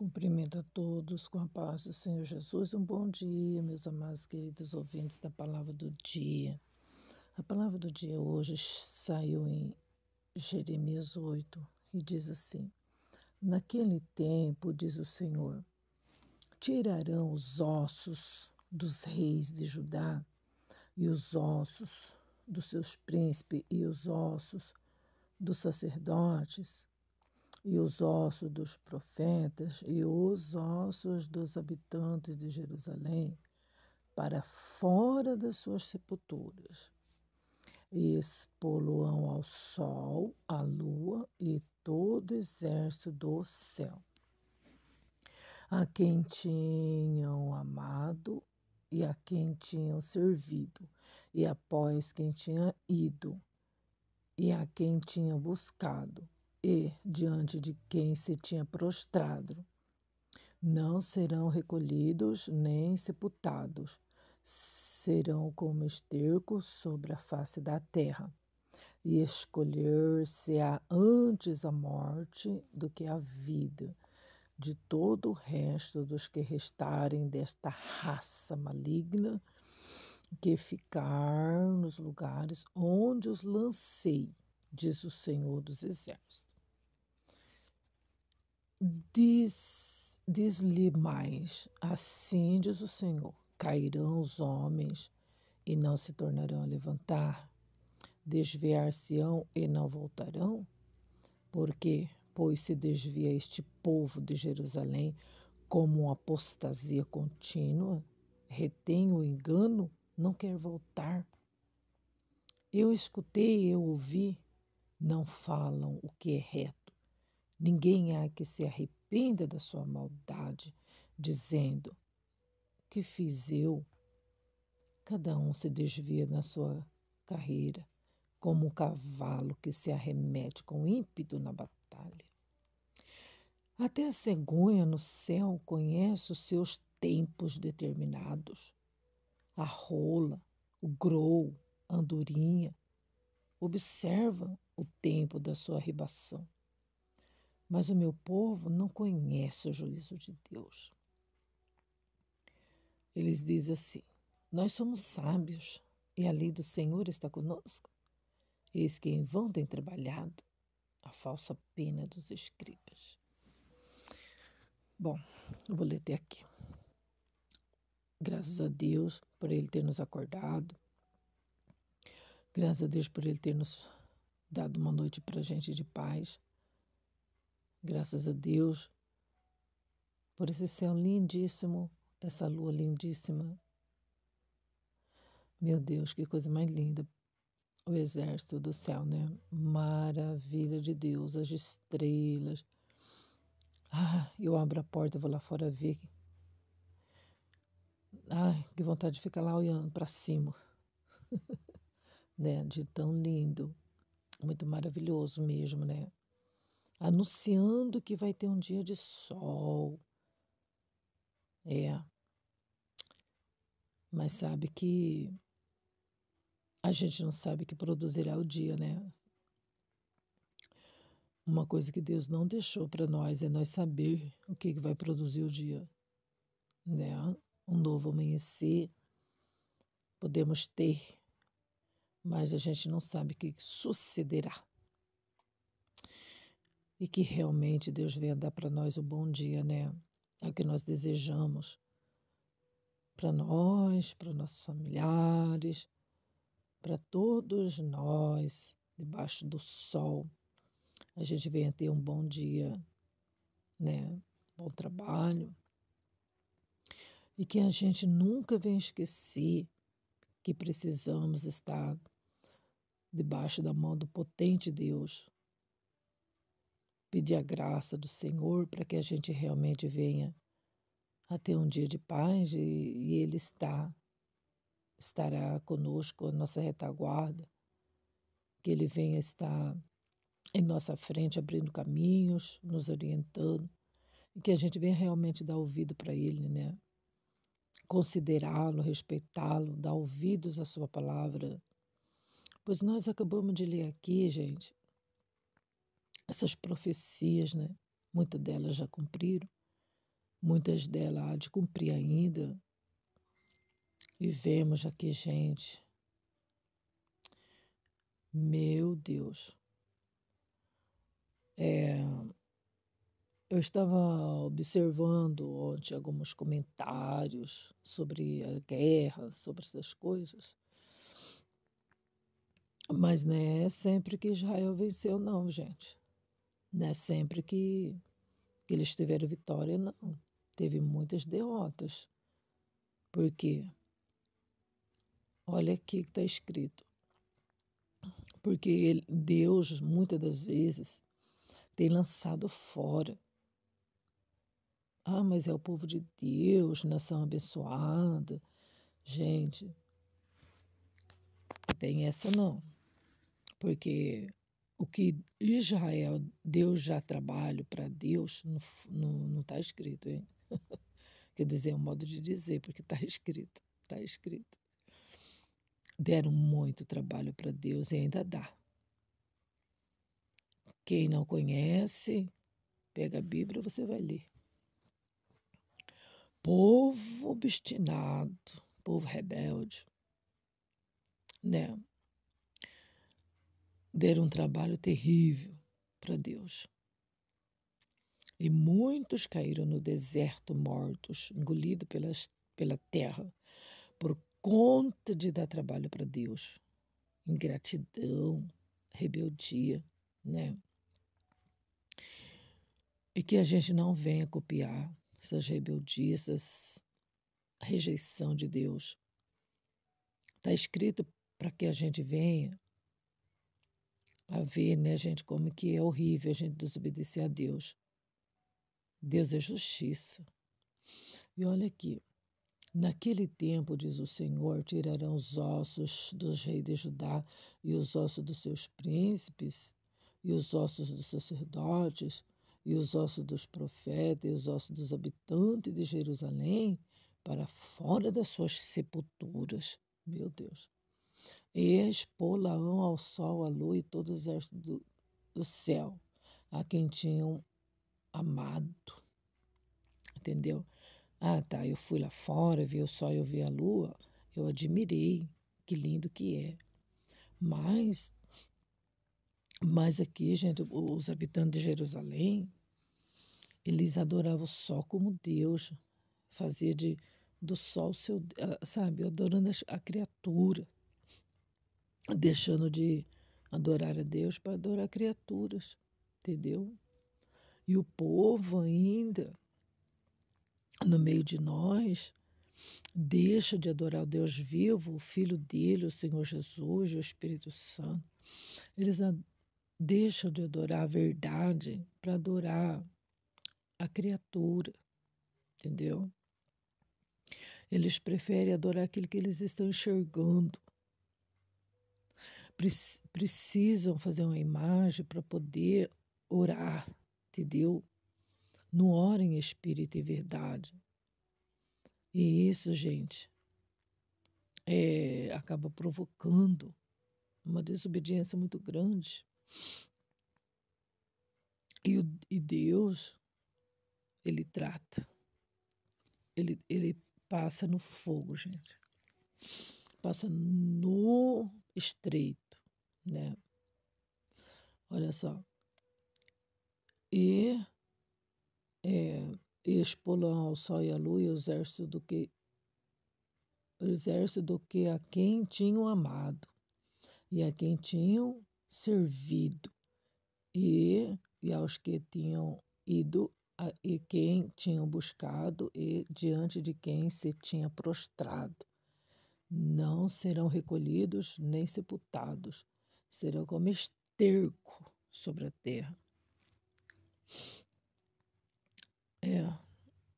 Cumprimento a todos com a paz do Senhor Jesus. Um bom dia, meus amados queridos ouvintes da palavra do dia. A palavra do dia hoje saiu em Jeremias 8 e diz assim: Naquele tempo, diz o Senhor, tirarão os ossos dos reis de Judá e os ossos dos seus príncipes e os ossos dos sacerdotes e os ossos dos profetas e os ossos dos habitantes de Jerusalém para fora das suas sepulturas, e expô-lo-ão ao sol, à lua e todo o exército do céu, a quem tinham amado e a quem tinham servido, e após quem tinha ido, e a quem tinham buscado, e diante de quem se tinha prostrado. Não serão recolhidos nem sepultados, serão como esterco sobre a face da terra, e escolher-se-á antes a morte do que a vida, de todo o resto dos que restarem desta raça maligna, que ficar nos lugares onde os lancei, diz o Senhor dos Exércitos. Diz-lhe mais, assim diz o Senhor, cairão os homens e não se tornarão a levantar, desviar-se-ão e não voltarão? Porque, pois se desvia este povo de Jerusalém como uma apostasia contínua, retém o engano, não quer voltar. Eu escutei, eu ouvi, não falam o que é reto. Ninguém há que se arrependa da sua maldade, dizendo: que fiz eu? Cada um se desvia na sua carreira, como um cavalo que se arremete com ímpeto na batalha. Até a cegonha no céu conhece os seus tempos determinados. A rola, o grou, a andorinha, observam o tempo da sua arribação. Mas o meu povo não conhece o juízo de Deus. Eles dizem assim: nós somos sábios e a lei do Senhor está conosco. Eis que em vão tem trabalhado a falsa pena dos escribas. Bom, eu vou ler até aqui. Graças a Deus por Ele ter nos acordado. Graças a Deus por Ele ter nos dado uma noite para a gente de paz. Graças a Deus por esse céu lindíssimo, essa lua lindíssima. Meu Deus, que coisa mais linda. O exército do céu, né? Maravilha de Deus, as estrelas. Eu abro a porta, vou lá fora ver. Que vontade de ficar lá olhando para cima. Né? De tão lindo. Muito maravilhoso mesmo, né? Anunciando que vai ter um dia de sol. Mas sabe que a gente não sabe que produzirá o dia, né? Uma coisa que Deus não deixou para nós é nós saber o que vai produzir o dia, né? Um novo amanhecer podemos ter, mas a gente não sabe o que sucederá. E que realmente Deus venha dar para nós um bom dia, né? É o que nós desejamos para nós, para nossos familiares, para todos nós, debaixo do sol. A gente venha ter um bom dia, né? Bom trabalho. E que a gente nunca venha esquecer que precisamos estar debaixo da mão do potente Deus. Pedir a graça do Senhor para que a gente realmente venha a ter um dia de paz e Ele estará conosco, a nossa retaguarda, que Ele venha estar em nossa frente, abrindo caminhos, nos orientando, e que a gente venha realmente dar ouvido para Ele, né? Considerá-lo, respeitá-lo, dar ouvidos à sua palavra. Pois nós acabamos de ler aqui, gente, essas profecias, né? Muitas delas já cumpriram. muitas delas há de cumprir ainda. E vemos aqui, gente, meu Deus, eu estava observando ontem alguns comentários sobre a guerra, sobre essas coisas, mas não é sempre que Israel venceu, não, gente. Não é sempre que eles tiveram vitória, não. Teve muitas derrotas. Por quê? Olha aqui que está escrito. Porque Deus, muitas das vezes, tem lançado fora. Ah, mas é o povo de Deus, nação abençoada. Gente, não tem essa não. Porque o que Israel deu já trabalho para Deus, não está escrito, hein? Quer dizer, é um modo de dizer, porque está escrito. Está escrito. Deram muito trabalho para Deus e ainda dá. Quem não conhece, pega a Bíblia, você vai ler. Povo obstinado, povo rebelde, né? Deram um trabalho terrível para Deus. E muitos caíram no deserto mortos, engolidos pela terra, por conta de dar trabalho para Deus. Ingratidão, rebeldia, né? E que a gente não venha copiar essas rebeldias, essas rejeição de Deus. Está escrito para que a gente venha a ver, né, gente, como que é horrível a gente desobedecer a Deus. Deus é justiça. E olha aqui, naquele tempo, diz o Senhor, tirarão os ossos dos reis de Judá e os ossos dos seus príncipes e os ossos dos sacerdotes e os ossos dos profetas e os ossos dos habitantes de Jerusalém para fora das suas sepulturas. Meu Deus. E expô-la-ão ao sol, à lua e todos os exércitos do céu, a quem tinham amado. Entendeu? Ah, tá, eu fui lá fora, vi o sol, eu vi a lua, eu admirei, que lindo que é. Mas aqui, gente, os habitantes de Jerusalém, eles adoravam o sol como Deus, fazia do sol seu, sabe, adorando a criatura, deixando de adorar a Deus para adorar criaturas, entendeu? E o povo ainda, no meio de nós, deixa de adorar o Deus vivo, o Filho dele, o Senhor Jesus, o Espírito Santo. Eles deixam de adorar a verdade para adorar a criatura, entendeu? Eles preferem adorar aquilo que eles estão enxergando. Precisam fazer uma imagem para poder orar, entendeu? Não ora em espírito e verdade. E isso, gente, acaba provocando uma desobediência muito grande. E Deus, ele trata, ele passa no fogo, gente. Passa no estreito, né? Olha só. E expô-lo ao sol e à lua e o exército do que a quem tinham amado e a quem tinham servido e aos que tinham ido e quem tinham buscado e diante de quem se tinha prostrado. Não serão recolhidos nem sepultados, serão como esterco sobre a terra.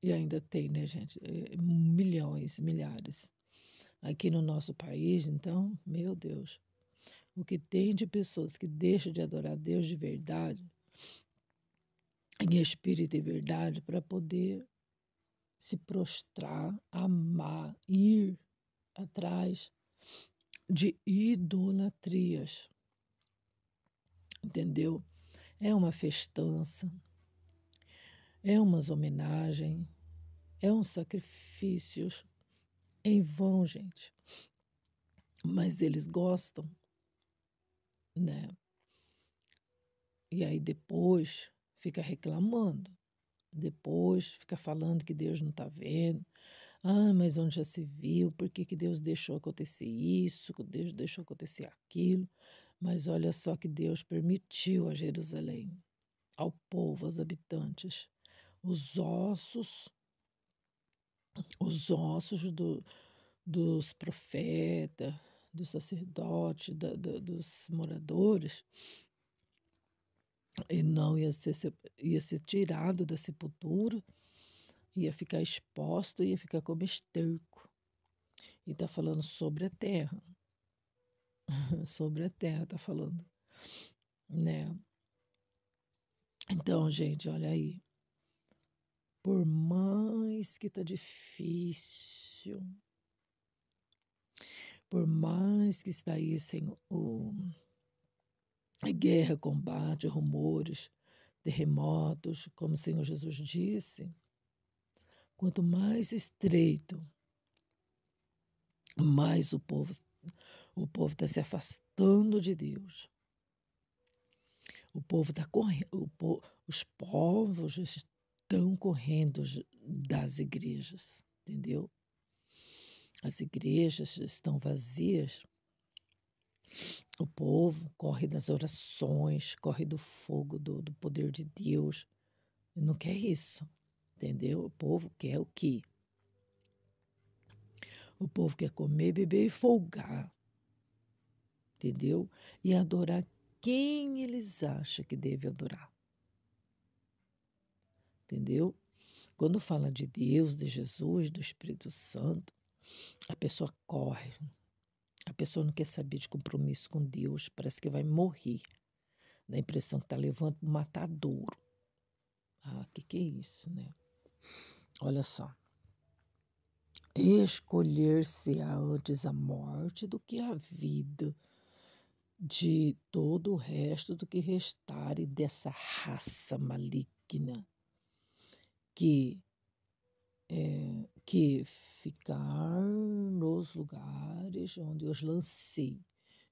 E ainda tem, né, gente? Milhões, milhares. Aqui no nosso país, então, meu Deus, o que tem de pessoas que deixam de adorar Deus de verdade, em espírito e verdade, para poder se prostrar, amar, ir atrás de idolatrias. Entendeu? É uma festança, é umas homenagens, É um sacrifício em vão, gente. Mas eles gostam, né? E aí depois fica reclamando. Depois fica falando que Deus não está vendo. Ah, mas onde já se viu? Por que que Deus deixou acontecer isso? Que Deus deixou acontecer aquilo? Mas olha só que Deus permitiu a Jerusalém, ao povo, aos habitantes, os ossos, dos profetas, dos sacerdotes, dos moradores, e não ia ser tirado da sepultura, ia ficar exposto, ia ficar como esterco. E está falando sobre a terra. Sobre a terra está falando, né? Então, gente, olha aí. Por mais que tá difícil, por mais que está aí sem a guerra, combate, rumores, terremotos, como o Senhor Jesus disse, quanto mais estreito, mais o povo está se afastando de Deus. O povo está correndo, os povos estão correndo das igrejas, entendeu? As igrejas estão vazias. O povo corre das orações, corre do fogo, do poder de Deus. E não quer isso, entendeu? O povo quer o quê? O povo quer comer, beber e folgar, entendeu? E adorar quem eles acham que deve adorar, entendeu? Quando fala de Deus, de Jesus, do Espírito Santo, a pessoa corre. A pessoa não quer saber de compromisso com Deus, parece que vai morrer. Dá a impressão que está levando um matadouro. Ah, que é isso, né? Olha só. Escolher-se-á antes a morte do que a vida de todo o resto do que restare dessa raça maligna que ficar nos lugares onde os lancei,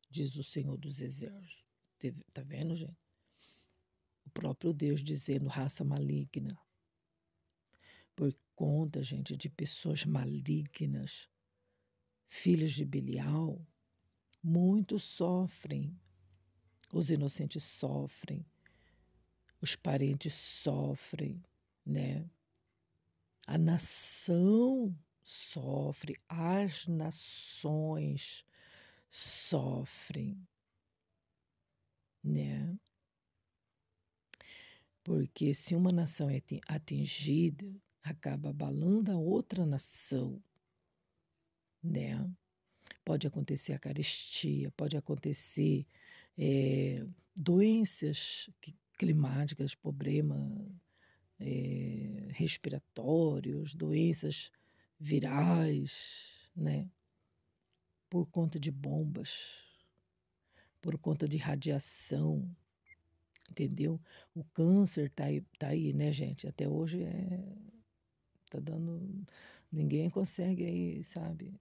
diz o Senhor dos Exércitos. Tá vendo, gente? O próprio Deus dizendo raça maligna. Por conta, gente, de pessoas malignas, filhos de Belial, muitos sofrem. Os inocentes sofrem, os parentes sofrem, né? A nação sofre, as nações sofrem, né? Porque se uma nação é atingida, acaba abalando a outra nação, né? Pode acontecer a carestia, pode acontecer doenças climáticas, problemas respiratórios, doenças virais, né? Por conta de bombas, por conta de radiação, entendeu? O câncer tá aí, né, gente? Até hoje tá dando, ninguém consegue aí, sabe,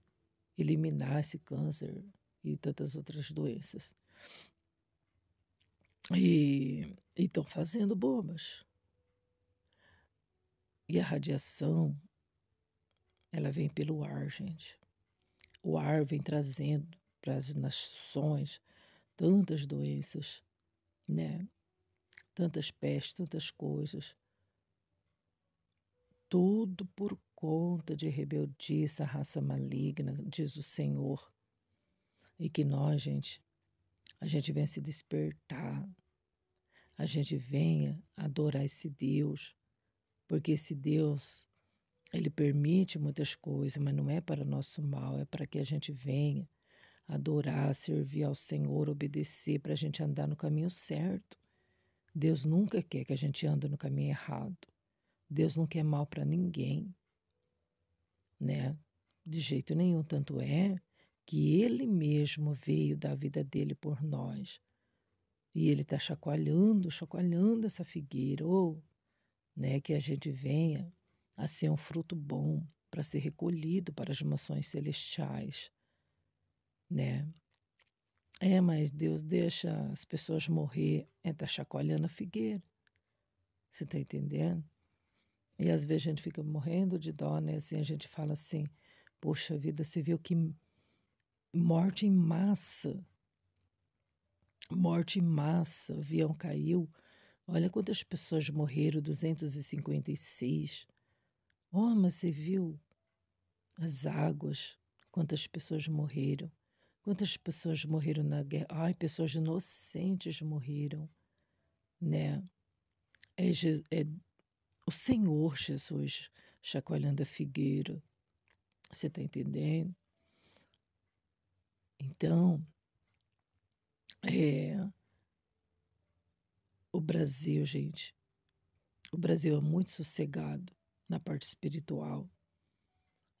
eliminar esse câncer e tantas outras doenças. E estão fazendo bombas. E a radiação, ela vem pelo ar, gente. O ar vem trazendo para as nações tantas doenças, né? Tantas pestes, tantas coisas. Tudo por conta de rebeldia, essa raça maligna, diz o Senhor. E que nós, gente, a gente venha se despertar, a gente venha adorar esse Deus, porque esse Deus, ele permite muitas coisas, mas não é para nosso mal, é para que a gente venha adorar, servir ao Senhor, obedecer, para a gente andar no caminho certo. Deus nunca quer que a gente ande no caminho errado. Deus não quer mal para ninguém, né? De jeito nenhum. Tanto é que Ele mesmo veio dar a vida dele por nós. E Ele está chacoalhando essa figueira, né? Que a gente venha Assim é um fruto bom para ser recolhido para as mansões celestiais, né? Mas Deus deixa as pessoas morrer, tá chacoalhando a figueira. Você tá entendendo? E às vezes a gente fica morrendo de dó, né? Assim, a gente fala assim, poxa vida, você viu que morte em massa, o avião caiu. Olha quantas pessoas morreram, 256. Oh, mas você viu as águas, quantas pessoas morreram. Quantas pessoas morreram na guerra? Ai, pessoas inocentes morreram, né? É o Senhor Jesus chacoalhando a figueira. Você está entendendo? Então, o Brasil, gente, o Brasil é muito sossegado na parte espiritual.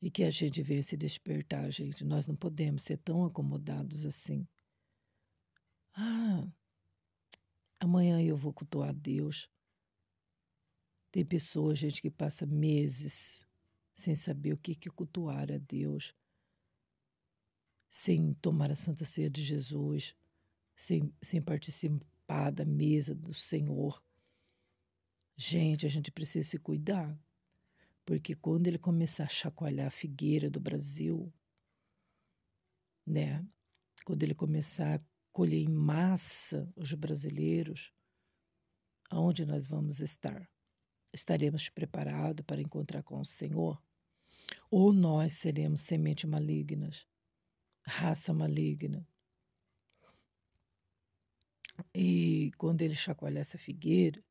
E que a gente venha se despertar, gente. Nós não podemos ser tão acomodados assim. Ah, amanhã eu vou cultuar a Deus. Tem pessoas, gente, que passa meses sem saber o que é cultuar a Deus, sem tomar a Santa Ceia de Jesus, sem participar da mesa do Senhor. Gente, a gente precisa se cuidar, porque quando ele começar a chacoalhar a figueira do Brasil, né? Quando ele começar a colher em massa os brasileiros, aonde nós vamos estar? Estaremos preparados para encontrar com o Senhor? Ou nós seremos semente malignas, raça maligna? E quando ele chacoalhar essa figueira,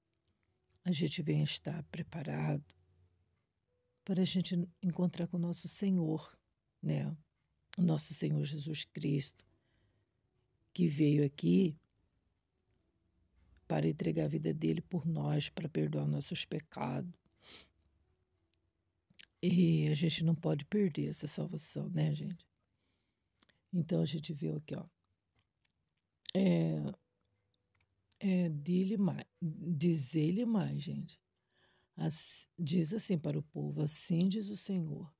a gente venha estar preparado para a gente encontrar com o nosso Senhor, né? O nosso Senhor Jesus Cristo, que veio aqui para entregar a vida dele por nós, para perdoar nossos pecados. E a gente não pode perder essa salvação, né, gente? Então a gente viu aqui, ó. Dizer-lhe mais, gente. Diz assim para o povo: assim diz o Senhor: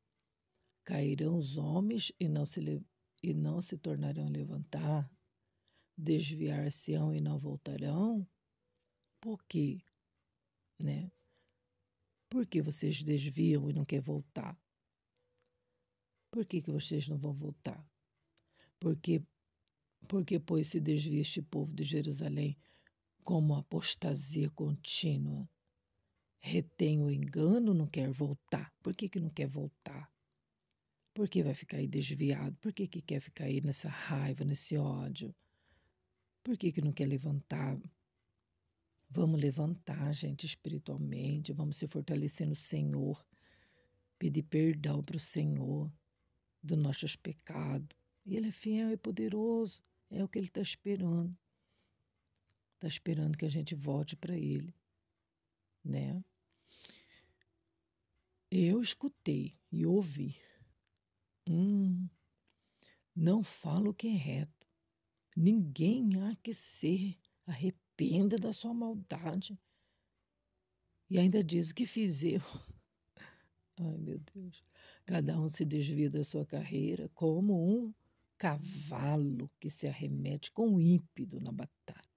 cairão os homens e não se tornarão a levantar, desviar-se-ão e não voltarão. Por quê? Né? Por que vocês desviam e não querem voltar? Por que vocês não vão voltar? Porque pois se desvia este povo de Jerusalém como apostasia contínua, retém o engano, não quer voltar. Por que não quer voltar? Por que vai ficar aí desviado? Por que quer ficar aí nessa raiva, nesse ódio? Por que não quer levantar? Vamos levantar, gente, espiritualmente, vamos se fortalecer no Senhor, pedir perdão para o Senhor dos nossos pecados. E Ele é fiel e poderoso, é o que Ele está esperando. Está esperando que a gente volte para Ele, né? Eu escutei e ouvi. Não falo o que é reto. Ninguém há que se arrependa da sua maldade. E ainda diz: o que fiz eu? Ai, meu Deus. Cada um se desvia da sua carreira como um cavalo que se arremete com ímpeto na batalha.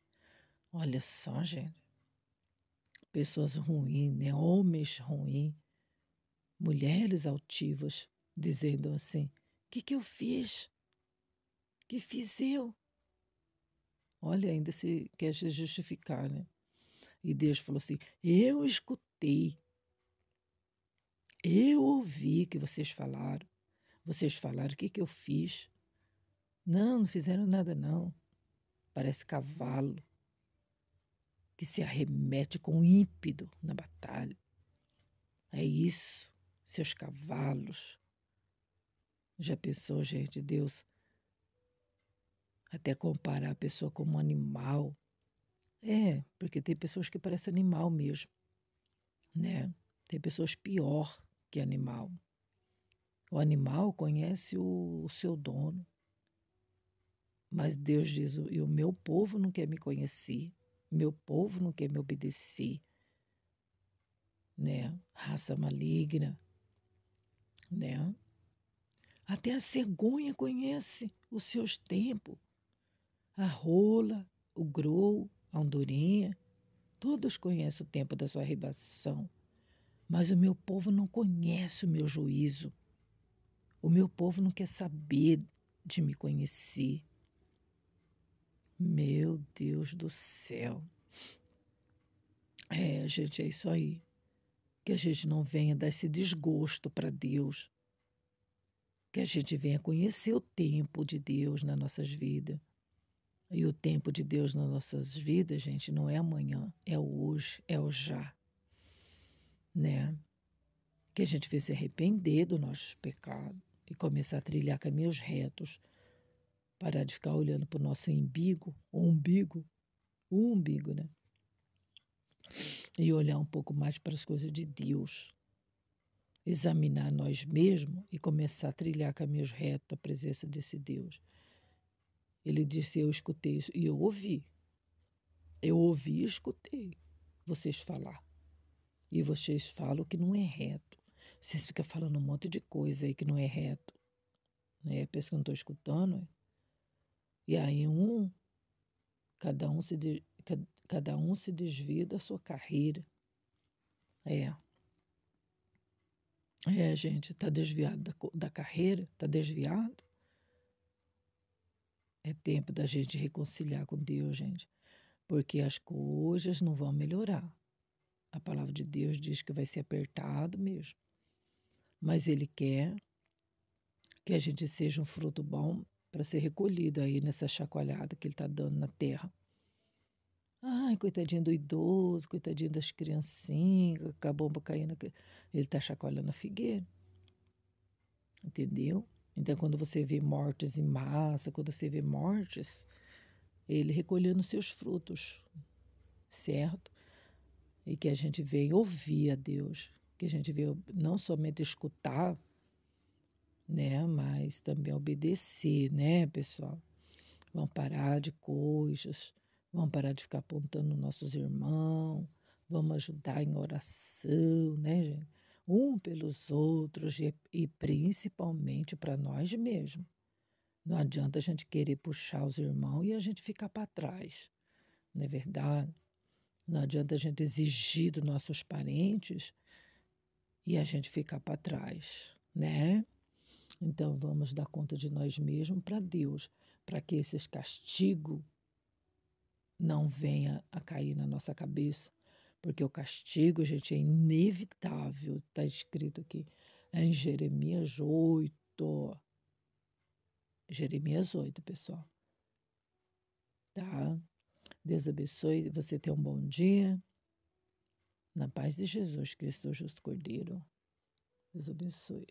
Olha só, gente. Pessoas ruins, né? Homens ruins, mulheres altivas, dizendo assim: o que eu fiz? O que fiz eu? Olha, ainda se quer se justificar, né? E Deus falou assim: eu escutei, eu ouvi que vocês falaram. Vocês falaram: o que eu fiz? Não fizeram nada, não. Parece cavalo que se arremete com ímpeto na batalha. É isso, seus cavalos. Já pensou, gente, Deus até comparar a pessoa como um animal? Porque tem pessoas que parecem animal mesmo, né? Tem pessoas pior que animal. O animal conhece o seu dono, mas Deus diz: e o meu povo não quer me conhecer, meu povo não quer me obedecer, né? Raça maligna, né? Até a cegonha conhece os seus tempos. A rola, o grou, a andorinha, todos conhecem o tempo da sua arribação. Mas o meu povo não conhece o meu juízo. O meu povo não quer saber de me conhecer. Meu Deus do céu. Gente, é isso aí. Que a gente não venha dar esse desgosto para Deus. Que a gente venha conhecer o tempo de Deus nas nossas vidas. E o tempo de Deus nas nossas vidas, gente, não é amanhã, é o hoje, é o já, né? Que a gente venha se arrepender do nosso pecado e começar a trilhar caminhos retos, parar de ficar olhando para o nosso umbigo, né? E olhar um pouco mais para as coisas de Deus. Examinar nós mesmos e começar a trilhar caminhos retos da presença desse Deus. Ele disse, eu escutei isso, e eu ouvi. Eu ouvi e escutei vocês falar. E vocês falam que não é reto. Vocês ficam falando um monte de coisa aí que não é reto. Né? Pensa que eu não estou escutando. É? E aí cada um se desvia da sua carreira. Gente, está desviado da carreira, está desviado. É tempo da gente reconciliar com Deus, gente. Porque as coisas não vão melhorar. A palavra de Deus diz que vai ser apertado mesmo. Mas Ele quer que a gente seja um fruto bom para ser recolhido aí nessa chacoalhada que Ele está dando na terra. Ai, coitadinho do idoso, coitadinho das criancinhas, com a bomba caindo. Ele está chacoalhando a figueira. Entendeu? Então, quando você vê mortes em massa, quando você vê mortes, Ele recolhendo seus frutos, certo? E que a gente venha ouvir a Deus, que a gente venha não somente escutar, né, mas também obedecer, né, pessoal? Vamos parar de coisas, vamos parar de ficar apontando nossos irmãos, vamos ajudar em oração, né, gente? Um pelos outros e principalmente para nós mesmos. Não adianta a gente querer puxar os irmãos e a gente ficar para trás, não é verdade? Não adianta a gente exigir dos nossos parentes e a gente ficar para trás, né? Então vamos dar conta de nós mesmos para Deus, para que esses castigos não venham a cair na nossa cabeça, porque o castigo, gente, é inevitável, está escrito aqui em Jeremias 8. Jeremias 8, pessoal. Tá? Deus abençoe, você tenha um bom dia. Na paz de Jesus Cristo, justo Cordeiro. Deus abençoe.